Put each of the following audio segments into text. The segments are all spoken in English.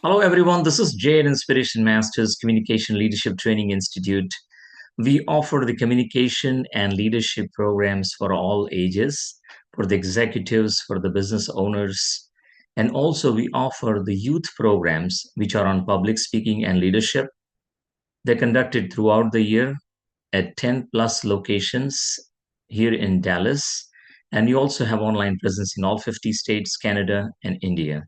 Hello, everyone. This is Jay at Inspiration Masters Communication Leadership Training Institute. We offer the communication and leadership programs for all ages, for the executives, for the business owners, and also we offer the youth programs, which are on public speaking and leadership. They're conducted throughout the year at 10 plus locations here in Dallas. And we also have online presence in all 50 states, Canada, and India.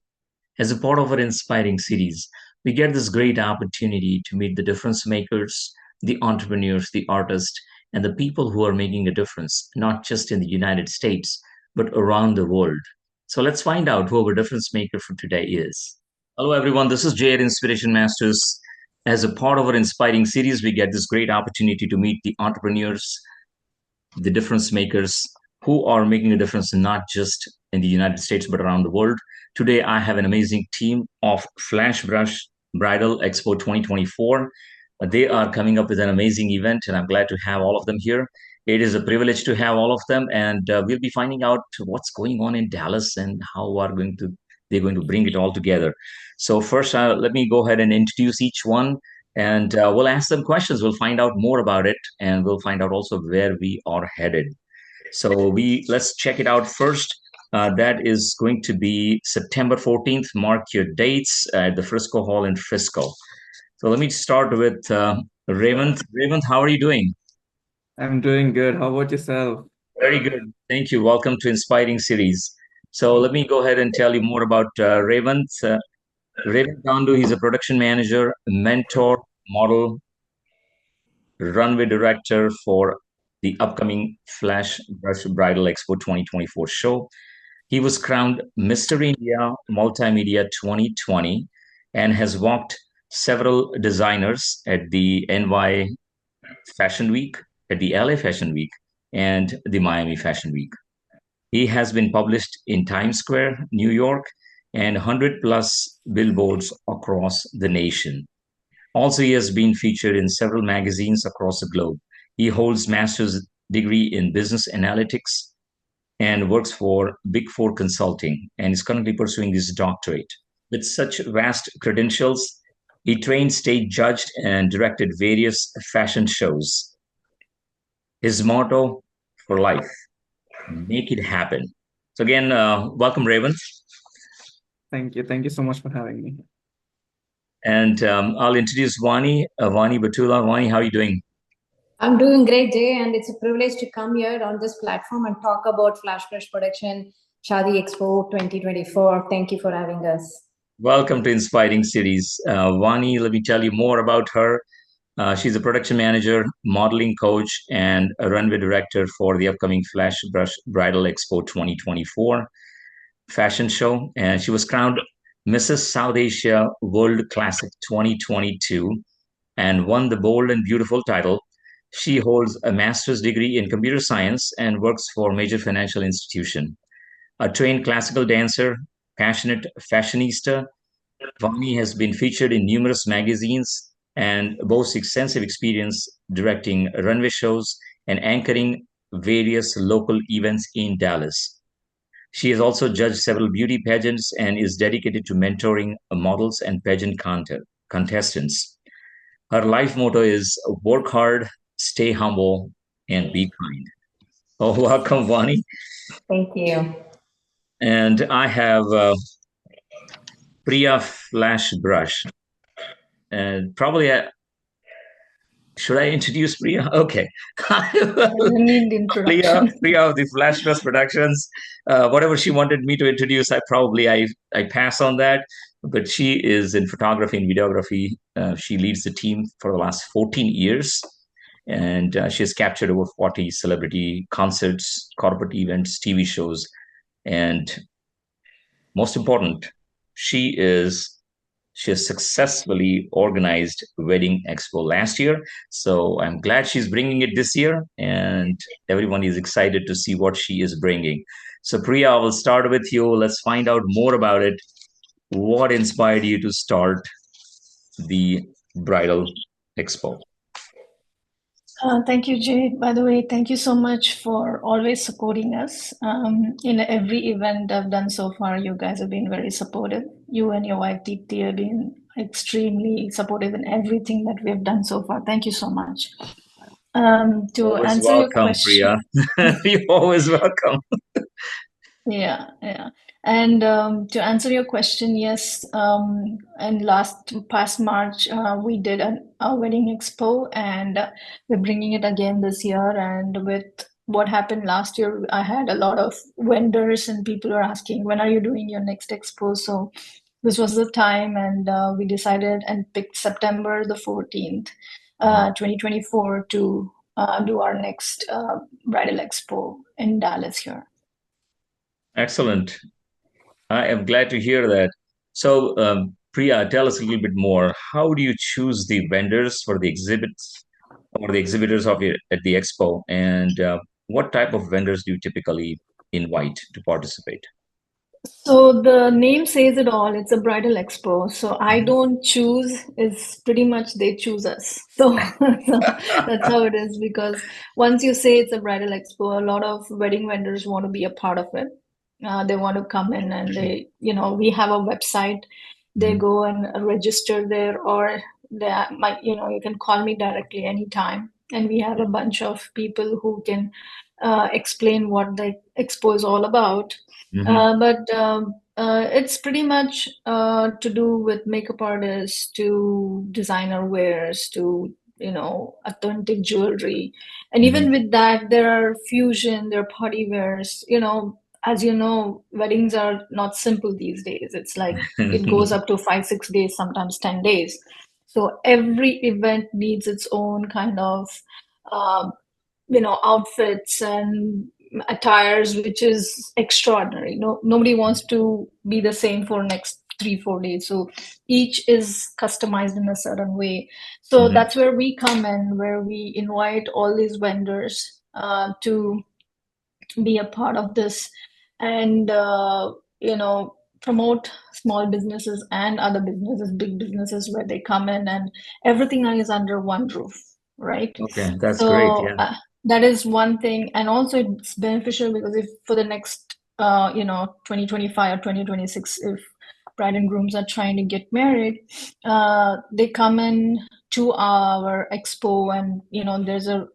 As a part of our inspiring series, we get this great opportunity to meet the difference makers, the entrepreneurs, the artists, and the people who are making a difference, not just in the United States, but around the world. So let's find out who our difference maker for today is. Hello, everyone. This is Jay at Inspiration Masters. As a part of our inspiring series, we get this great opportunity to meet the entrepreneurs, the difference makers who are making a difference not just in the United States but around the world. Today, I have an amazing team of FlashBrush Bridal Expo 2024. They are coming up with an amazing event, and I'm glad to have all of them here. It is a privilege to have all of them, and we'll be finding out what's going on in Dallas and how are going to they're going to bring it all together. So first, let me go ahead and introduce each one, and we'll ask them questions. We'll find out more about it, and we'll find out also where we are headed. So we let's check it out first. That is going to be September 14th. Mark your dates at the Frisco Hall in Frisco. So let me start with Revanth. Revanth, how are you doing? I'm doing good. How about yourself? Very good. Thank you. Welcome to Inspiring Series. So let me go ahead and tell you more about Revanth. Revanth Dandu, he's a production manager, mentor, model, runway director for the upcoming Flash Brush Bridal Expo 2024 show. He was crowned Mr. India Multimedia 2020 and has walked several designers at the NY Fashion Week, at the LA Fashion Week, and the Miami Fashion Week. He has been published in Times Square, New York, and 100 plus billboards across the nation. Also, he has been featured in several magazines across the globe. He holds master's degree in business analytics and works for Big Four Consulting and is currently pursuing his doctorate. With such vast credentials, he trained, stage judged, and directed various fashion shows. His motto for life: make it happen. So, again, welcome, Raven. Thank you. Thank you so much for having me. And I'll introduce Vani, Vani Battula. Vani, how are you doing? I'm doing great, Jay, and it's a privilege to come here on this platform and talk about FlashBrush Production Shadi Expo 2024. Thank you for having us. Welcome to Inspiring Series. Vani, let me tell you more about her. She's a production manager, modeling coach, and a runway director for the upcoming Flash Brush Bridal Expo 2024 fashion show. And she was crowned Mrs. South Asia World Classic 2022 and won the bold and beautiful title. She holds a master's degree in computer science and works for a major financial institution. A trained classical dancer, passionate fashionista, Vani has been featured in numerous magazines and boasts extensive experience directing runway shows and anchoring various local events in Dallas. She has also judged several beauty pageants and is dedicated to mentoring models and contestants. Her life motto is work hard, stay humble, and be kind. Oh, welcome, Vani. Thank you. And I have Priya Flashbrush. And probably should I introduce Priya? Okay. Need introduction. Priya of the FlashBrush Productions. Whatever she wanted me to introduce, I pass on that. But she is in photography and videography. She leads the team for the last 14 years. And she has captured over 40 celebrity concerts, corporate events, TV shows. And most important, she is she has successfully organized Wedding Expo last year. So I'm glad she's bringing it this year, and everyone is excited to see what she is bringing. So, Priya, I will start with you. Let's find out more about it. What inspired you to start the Bridal Expo? Thank you, Jay. By the way, thank you so much for always supporting us. In every event I've done so far, you guys have been very supportive. You and your wife, Deepti, have been extremely supportive in everything that we've done so far. Thank you so much. To Always answer your welcome, question, Priya. You're always welcome. yeah. And to answer your question, yes, and past March, we did a wedding expo, and we're bringing it again this year. And with what happened last year, I had a lot of vendors and people were asking, when are you doing your next expo? So this was the time, and we decided and picked September the 14th, 2024 to do our next bridal expo in Dallas here. Excellent. I am glad to hear that. So, Priya, tell us a little bit more. How do you choose the vendors for the exhibits or the exhibitors of it at the expo? And what type of vendors do you typically invite to participate? So the name says it all. It's a bridal expo. So I don't choose, it's pretty much they choose us. So, so that's how it is, because once you say it's a bridal expo, a lot of wedding vendors want to be a part of it. They want to come in and we have a website. They go and register there, or you can call me directly anytime. And we have a bunch of people who can explain what the expo is all about. But it's pretty much to do with makeup artists, to designer wears, to authentic jewelry, and even with that, there are fusion, there are party wears. As you know, weddings are not simple these days. It's like it goes up to 5-6 days, sometimes 10 days. So every event needs its own kind of uh, outfits and attires, which is extraordinary. Nobody wants to be the same for next 3-4 days. So each is customized in a certain way. So that's where we come in, where we invite all these vendors to be a part of this, and promote small businesses and other businesses, big businesses, where they come in and everything is under one roof, right? Okay, that's great. So Yeah. that is one thing. And also it's beneficial because if for the next 2025 or 2026, if bride and grooms are trying to get married, they come in to our expo, and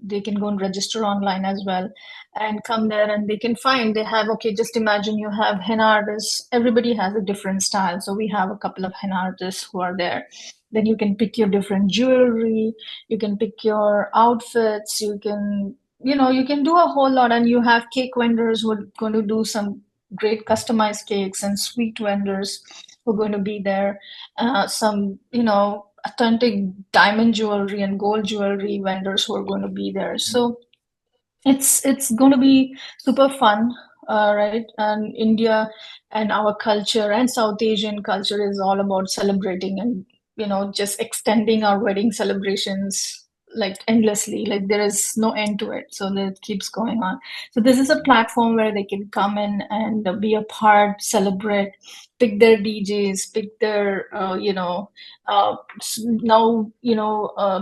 they can go and register online as well, and come there, and they can find, they have, okay, just imagine you have henna artists. Everybody has a different style, so we have a couple of henna artists who are there. Then you can pick your different jewelry, you can pick your outfits, you can do a whole lot. And you have cake vendors who are going to do some great customized cakes, and sweet vendors who are going to be there, some authentic diamond jewelry and gold jewelry vendors who are going to be there. So it's going to be super fun, right? And India and our culture and South Asian culture is all about celebrating, and just extending our wedding celebrations like endlessly. Like there is no end to it, so that it keeps going on. So this is a platform where they can come in and be a part, celebrate, pick their DJs, pick their now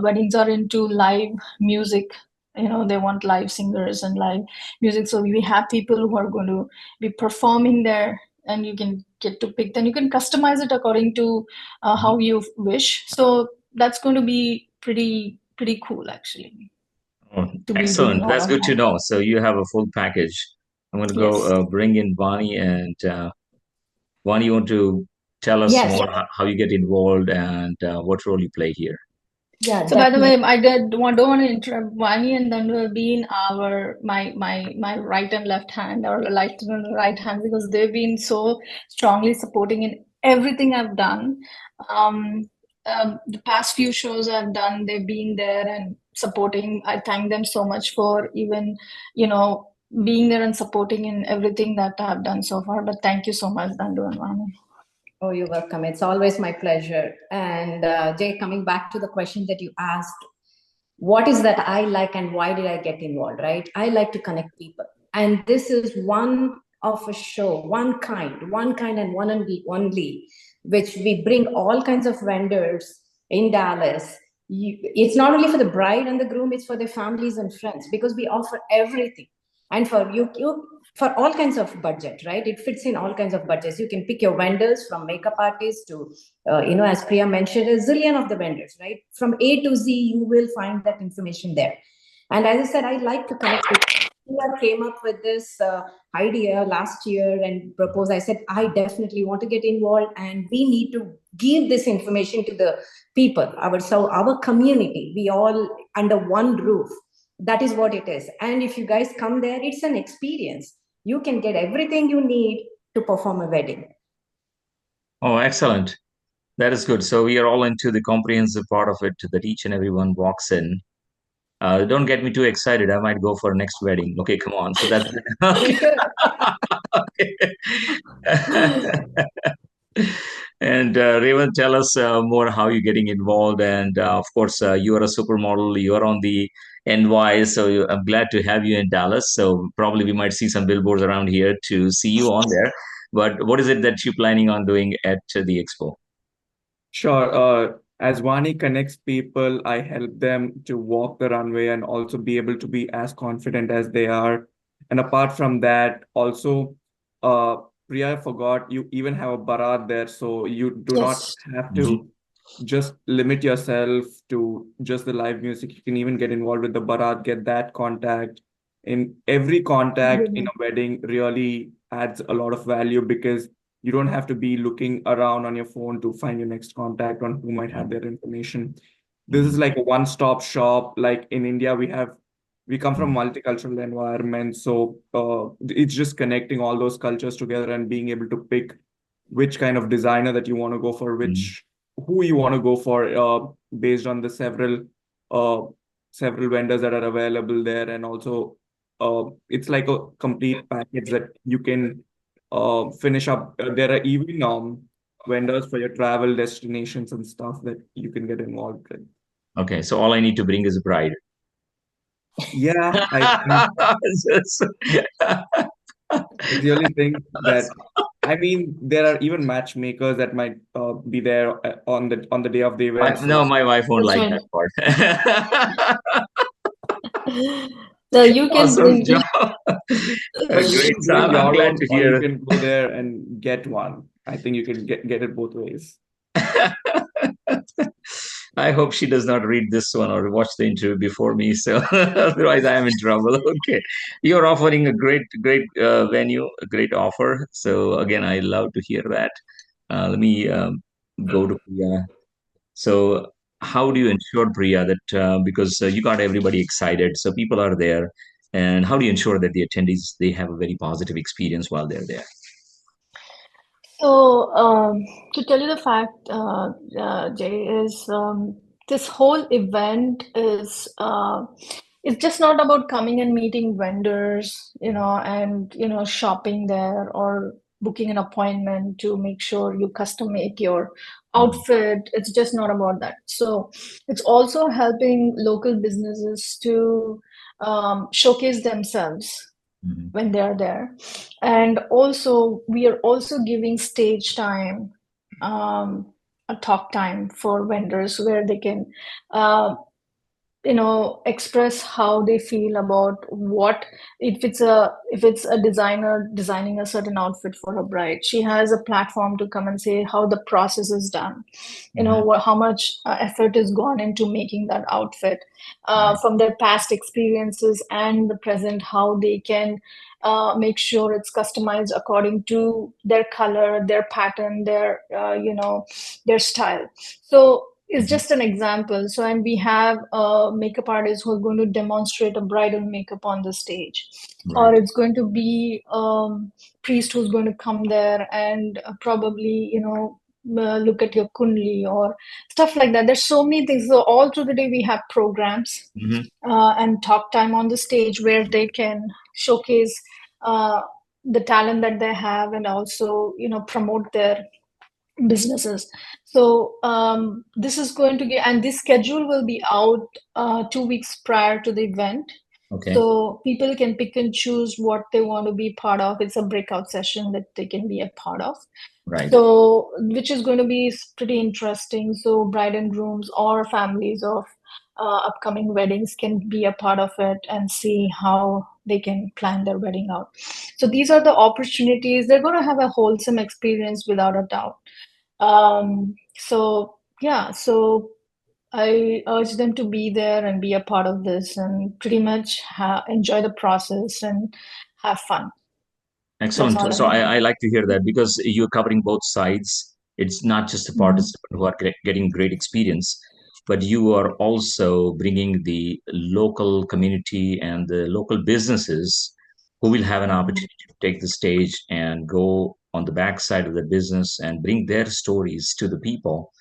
weddings are into live music. They want live singers and live music, so we have people who are going to be performing there, and you can get to pick, then you can customize it according to how you wish. So that's going to be pretty cool, actually, Oh, to be doing excellent. all That's of good to that. know. So you have a full package. I'm going to go Yes. bring in Vani, and Vani, you want to tell us Yes, more how you get involved and what role you play here? yeah, So by the way, definitely. I don't want to interrupt. Vani and Dandu have been my right and left hand, or left and right hand, because they've been so strongly supporting in everything I've done. Um, the past few shows I've done, they've been there and supporting. I thank them so much for even, being there and supporting in everything that I've done so far. But thank you so much, Dandu and Vani. Oh, you're welcome. It's always my pleasure. And Jay, coming back to the question that you asked, what is that I like and why did I get involved, right? I like to connect people. And this is one of a show, one kind and one only, which we bring all kinds of vendors in Dallas it's not only for the bride and the groom, it's for their families and friends, because we offer everything. And for you for all kinds of budget, right? It fits in all kinds of budgets. You can pick your vendors from makeup artists to, as Priya mentioned, a zillion of the vendors, right? From A to Z, you will find that information there. And as I said, I like to connect with. I came up with this idea last year and proposed. I said, I definitely want to get involved, and we need to give this information to the people, our community. We all under one roof. That is what it is. And if you guys come there, it's an experience. You can get everything you need to perform a wedding. Oh, excellent. That is good. So we are all into the comprehensive part of it that each and everyone walks in. Don't get me too excited. I might go for next wedding. Okay, come on. So that's And Revanth, tell us more how you're getting involved. And of course, you are a supermodel. You are on the NY, so I'm glad to have you in Dallas. So probably we might see some billboards around here to see you on there. But what is it that you're planning on doing at the expo? Sure. As Vani connects people, I help them to walk the runway and also be able to be as confident as they are. And apart from that, also, Priya, I forgot, you even have a barat there, so you do not Yes. have to just limit yourself to just the live music. You can even get involved with the barat, get that contact. In every contact in a wedding really adds a lot of value, because you don't have to be looking around on your phone to find your next contact on who might have their information. This is like a one-stop shop. Like in India, we come from multicultural environment, so it's just connecting all those cultures together and being able to pick which kind of designer that you want to go for, who you want to go for, based on the several vendors that are available there. And also, it's like a complete package that you can finish up. There are even vendors for your travel destinations and stuff that you can get involved with. Okay, so all I need to bring is a bride. Yeah, I think I really think that. I mean, there are even matchmakers that might be there on the day of the event. No, my wife won't That's like right. that part. So you can Awesome bring. job. But you Great. can So bring I'm your glad own, to or you hear. can go there and get one. I think you can get it both ways. I hope she does not read this one or watch the interview before me. So otherwise, I am in trouble. Okay, you're offering a great venue, a great offer. So again, I love to hear that. Let me go to Priya. So how do you ensure, Priya, that because you got everybody excited, so people are there, and how do you ensure that the attendees they have a very positive experience while they're there? So, to tell you the fact, Jay, is this whole event is it's just not about coming and meeting vendors, and shopping there or booking an appointment to make sure you custom make your outfit. It's just not about that. So, it's also helping local businesses to showcase themselves when they are there. And also, we are also giving stage time, a talk time for vendors where they can uh, express how they feel about what, if it's a designer designing a certain outfit for a bride, she has a platform to come and say how the process is done, how much effort is gone into making that outfit, from their past experiences and the present, how they can make sure it's customized according to their color, their pattern, their style. So it's just an example. So, and we have a makeup artist who are going to demonstrate a bridal makeup on the stage, or it's going to be priest who's going to come there and probably, look at your kundli or stuff like that. There's so many things. So all through the day we have programs and talk time on the stage where they can showcase the talent that they have, and also, promote their businesses. So this is going to get, and this schedule will be out 2 weeks prior to the event. Okay. So people can pick and choose what they want to be part of. It's a breakout session that they can be a part of. Right. So, which is going to be pretty interesting. So bride and grooms or families of upcoming weddings can be a part of it and see how they can plan their wedding out. So these are the opportunities. They're going to have a wholesome experience without a doubt. So yeah, so I urge them to be there and be a part of this and pretty much enjoy the process and have fun. That's Excellent. all I So want. I like to hear that because you're covering both sides. It's not just the participant who are getting great experience, but you are also bringing the local community and the local businesses who will have an opportunity to take the stage and go on the backside of the business and bring their stories to the people.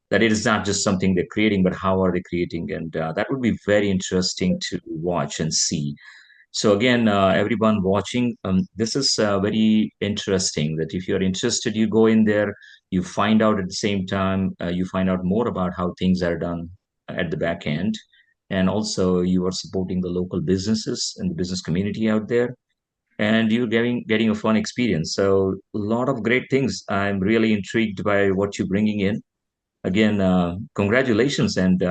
That it is not just something they're creating, but how are they creating? And that would be very interesting to watch and see. So again, everyone watching, this is very interesting that if you're interested, you go in there, you find out at the same time, you find out more about how things are done at the back end. And also you are supporting the local businesses and the business community out there. And you're getting a fun experience. So a lot of great things. I'm really intrigued by what you're bringing in. Again, congratulations. And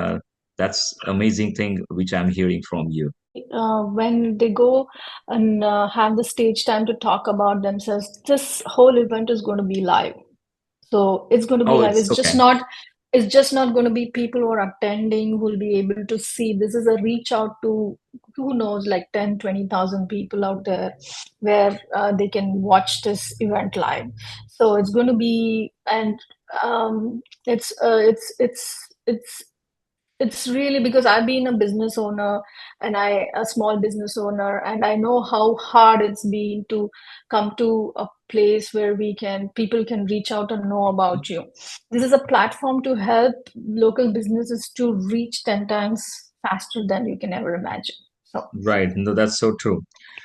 that's amazing thing which I'm hearing from you. When they go and have the stage time to talk about themselves, this whole event is going to be live. So it's going to be Oh, live. it's okay. It's just not going to be people who are attending who will be able to see. This is a reach out to, who knows, like 10, 20,000 people out there where they can watch this event live. So it's going to be, and it's really because I've been a business owner and a small business owner, and I know how hard it's been to come to a place where people can reach out and know about you. This is a platform to help local businesses to reach 10 times faster than you can ever imagine. So Right. No, that's so true.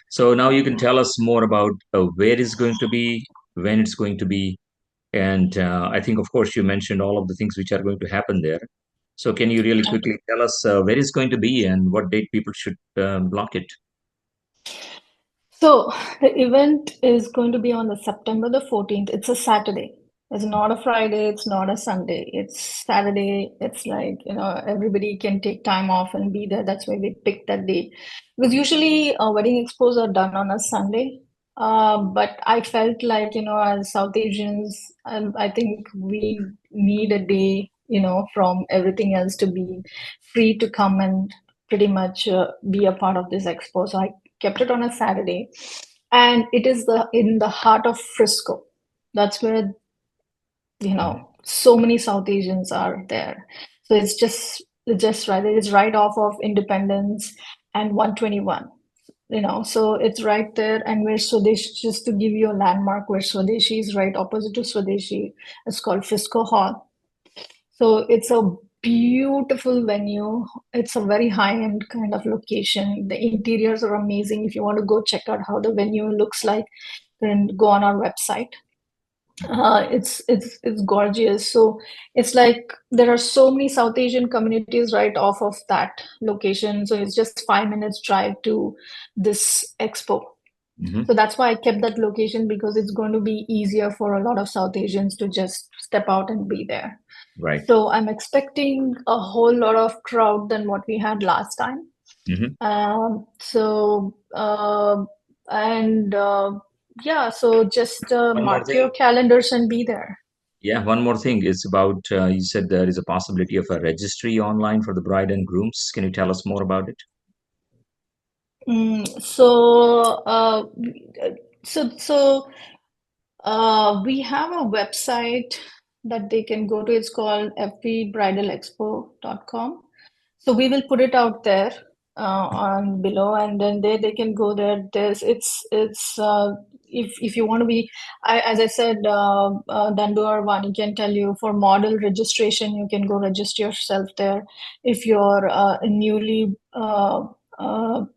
So now you can tell us more about where it's going to be, when it's going to be, and I think, of course, you mentioned all of the things which are going to happen there. So can you really quickly tell us where it's going to be and what date people should block it? So the event is going to be on the September the 14th. It's a Saturday. It's not a Friday, it's not a Sunday. It's Saturday. It's like, everybody can take time off and be there. That's why we picked that date. Because usually wedding expos are done on a Sunday. But I felt like, as South Asians, I think we need a day, from everything else to be free to come and pretty much be a part of this expo. So I kept it on a Saturday, and it is in the heart of Frisco. That's where so many South Asians are there. So it's just right. It is right off of Independence and 121. So it's right there, and where Swadeshi, just to give you a landmark, where Swadeshi is right opposite to Swadeshi, it's called Frisco Hall. So it's a beautiful venue. It's a very high-end kind of location. The interiors are amazing. If you want to go check out how the venue looks like, then go on our website. It's gorgeous. So it's like there are so many South Asian communities right off of that location. So it's just 5 minutes drive to this expo. Mhm. So that's why I kept that location, because it's going to be easier for a lot of South Asians to just step out and be there. Right. So I'm expecting a whole lot of crowd than what we had last time. Mhm. So just One more mark thing. your calendars and be there. Yeah, one more thing. It's about, you said there is a possibility of a registry online for the bride and grooms. Can you tell us more about it? So we have a website that they can go to. It's called fbbridalexpo.com. So we will put it out there on below, and then they can go there. If you want to be, as I said, Dandu or Vani can tell you, for model registration, you can go register yourself there. If you're a newly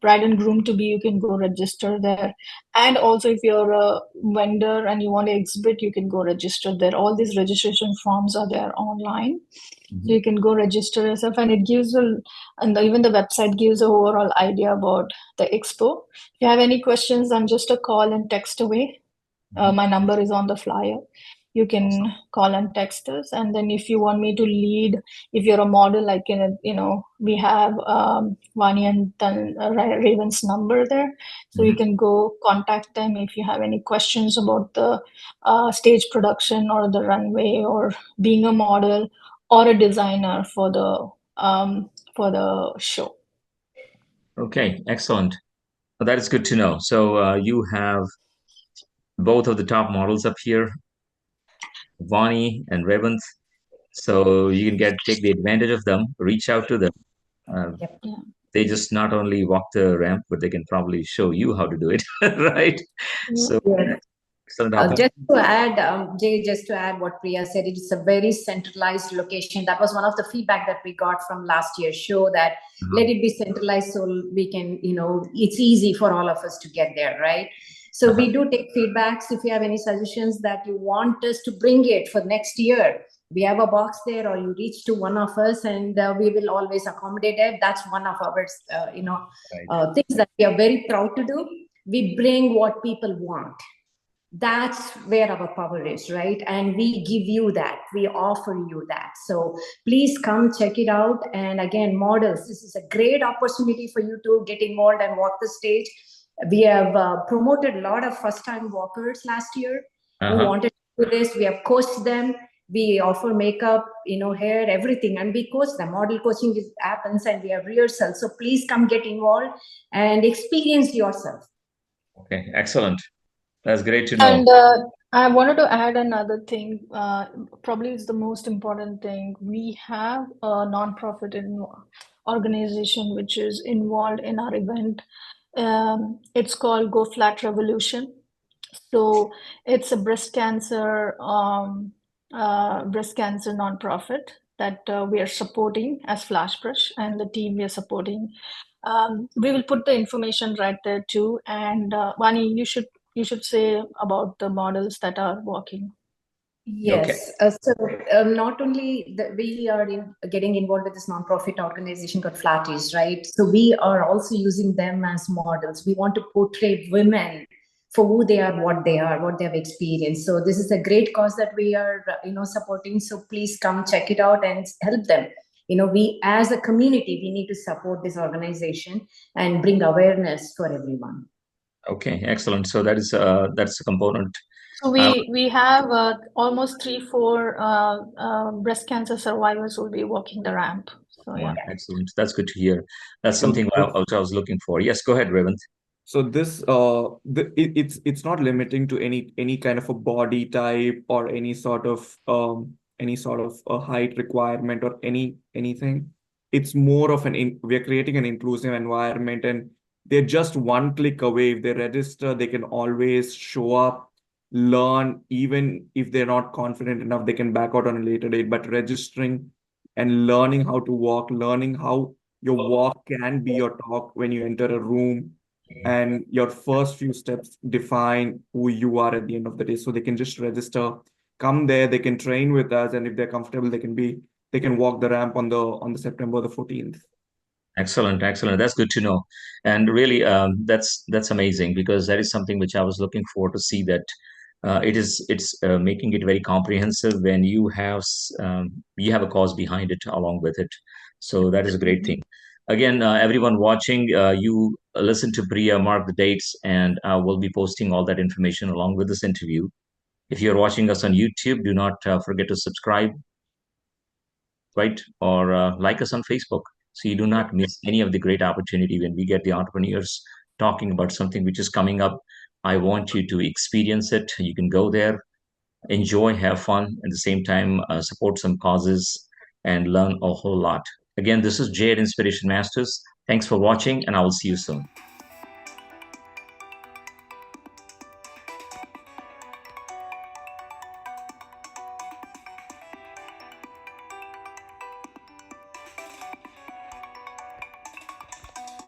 bride and groom to be, you can go register there. And also, if you're a vendor and you want to exhibit, you can go register there. All these registration forms are there online. So you can go register yourself, and it gives and even the website gives an overall idea about the expo. If you have any questions, I'm just a call and text away. My number is on the flyer. You can call and text us. And then if you want me to lead, if you're a model, I can, we have Vani and Raven's number there. So you can go contact them if you have any questions about the stage production or the runway or being a model or a designer for the show. Okay, excellent. Well, that is good to know. So you have both of the top models up here, Vani and Revanth. So you can take the advantage of them, reach out to them. Yep. Yeah. They just not only walk the ramp, but they can probably show you how to do it, right? So Yes. excellent Just to add, Jay, just to add what Priya said, it's a very centralized location. That was one of the feedback that we got from last year's show, that let it be centralized so we can, it's easy for all of us to get there, right? So we do take feedbacks. If you have any suggestions that you want us to bring it for next year, we have a box there, or you reach to one of us, and we will always accommodate it. That's one of our, things that we are very proud to do. We bring what people want. That's where our power is, right? And we give you that, we offer you that. So please come check it out. And again, models, this is a great opportunity for you to get involved and walk the stage. We have promoted a lot of first-time walkers last year who wanted to do this. We have coached them. We offer makeup, hair, everything, and we coach them. Model coaching happens, and we have rehearsals. So please come get involved and experience yourself. Okay, excellent. That's great to know. And I wanted to add another thing. Probably is the most important thing. We have a nonprofit organization which is involved in our event. It's called Go Flat Revolution. So it's a breast cancer nonprofit that we are supporting as FlashBrush, and the team we are supporting. We will put the information right there too. And Vani, you should say about the models that are walking. Yes. Not only that we are getting involved with this nonprofit organization called Flatties, right? So we are also using them as models. We want to portray women for who they are, what they have experienced. So this is a great cause that we are, supporting. So please come check it out and help them. We as a community, we need to support this organization and bring awareness for everyone. Okay, excellent. So that's a component. So we have almost 3-4 breast cancer survivors will be walking the ramp. So yeah, excellent. That's good to hear. That's something I was looking for. Yes, go ahead, Revanth. So this it's not limiting to any kind of a body type or any sort of a height requirement or anything. It's more of we're creating an inclusive environment, and they're just one click away. If they register, they can always show up, learn. Even if they're not confident enough, they can back out on a later date. But registering and learning how to walk, learning how your walk can be your talk when you enter a room, and your first few steps define who you are at the end of the day. So they can just register, come there, they can train with us, and if they're comfortable, they can walk the ramp on the September the 14th. Excellent. That's good to know. And really, that's amazing, because that is something which I was looking for, to see that it's making it very comprehensive when you have a cause behind it along with it. So that is a great thing. Again, everyone watching, you listen to Priya, mark the dates, and we'll be posting all that information along with this interview. If you're watching us on YouTube, do not forget to subscribe, right? Or like us on Facebook, so you do not miss any of the great opportunity when we get the entrepreneurs talking about something which is coming up. I want you to experience it. You can go there, enjoy, have fun, at the same time support some causes and learn a whole lot. Again, this is Jay at Inspiration Masters. Thanks for watching, and I will see you soon.